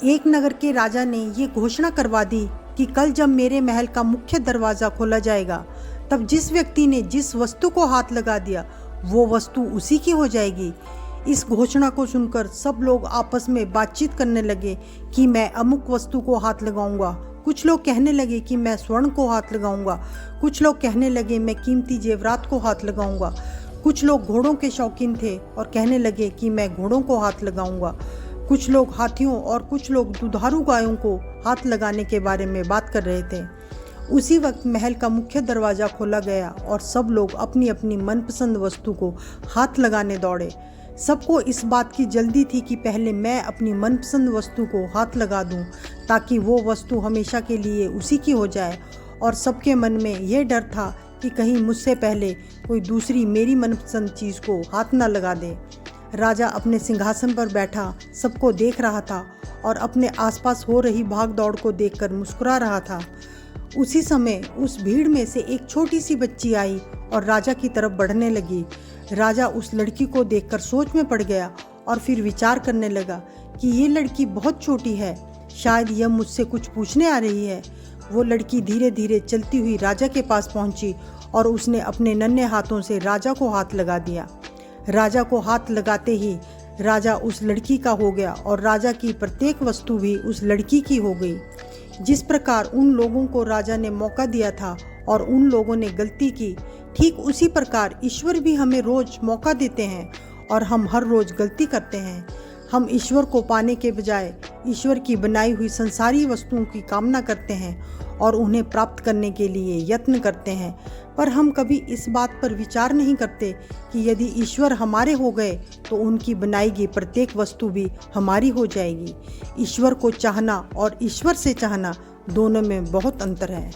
एक नगर के राजा ने ये घोषणा करवा दी कि कल जब मेरे महल का मुख्य दरवाज़ा खोला जाएगा तब जिस व्यक्ति ने जिस वस्तु को हाथ लगा दिया वो वस्तु उसी की हो जाएगी। इस घोषणा को सुनकर सब लोग आपस में बातचीत करने लगे कि मैं अमुक वस्तु को हाथ लगाऊंगा। कुछ लोग कहने लगे कि मैं स्वर्ण को हाथ लगाऊंगा, कुछ लोग कहने लगे मैं कीमती जेवरात को हाथ लगाऊंगा, कुछ लोग घोड़ों के शौकीन थे और कहने लगे कि मैं घोड़ों को हाथ लगाऊंगा, कुछ लोग हाथियों और कुछ लोग दुधारू गायों को हाथ लगाने के बारे में बात कर रहे थे। उसी वक्त महल का मुख्य दरवाज़ा खोला गया और सब लोग अपनी अपनी मनपसंद वस्तु को हाथ लगाने दौड़े। सबको इस बात की जल्दी थी कि पहले मैं अपनी मनपसंद वस्तु को हाथ लगा दूं ताकि वो वस्तु हमेशा के लिए उसी की हो जाए, और सबके मन में यह डर था कि कहीं मुझसे पहले कोई दूसरी मेरी मनपसंद चीज़ को हाथ ना लगा दे। राजा अपने सिंहासन पर बैठा सबको देख रहा था और अपने आसपास हो रही भाग दौड़ को देखकर मुस्कुरा रहा था। उसी समय उस भीड़ में से एक छोटी सी बच्ची आई और राजा की तरफ बढ़ने लगी। राजा उस लड़की को देखकर सोच में पड़ गया और फिर विचार करने लगा कि ये लड़की बहुत छोटी है, शायद यह मुझसे कुछ पूछने आ रही है। वो लड़की धीरे धीरे चलती हुई राजा के पास पहुंची और उसने अपने नन्हे हाथों से राजा को हाथ लगा दिया। राजा को हाथ लगाते ही राजा उस लड़की का हो गया और राजा की प्रत्येक वस्तु भी उस लड़की की हो गई। जिस प्रकार उन लोगों को राजा ने मौका दिया था और उन लोगों ने गलती की, ठीक उसी प्रकार ईश्वर भी हमें रोज मौका देते हैं और हम हर रोज गलती करते हैं। हम ईश्वर को पाने के बजाय ईश्वर की बनाई हुई संसारी वस्तुओं की कामना करते हैं और उन्हें प्राप्त करने के लिए यत्न करते हैं, पर हम कभी इस बात पर विचार नहीं करते कि यदि ईश्वर हमारे हो गए तो उनकी बनाई गई प्रत्येक वस्तु भी हमारी हो जाएगी। ईश्वर को चाहना और ईश्वर से चाहना दोनों में बहुत अंतर है।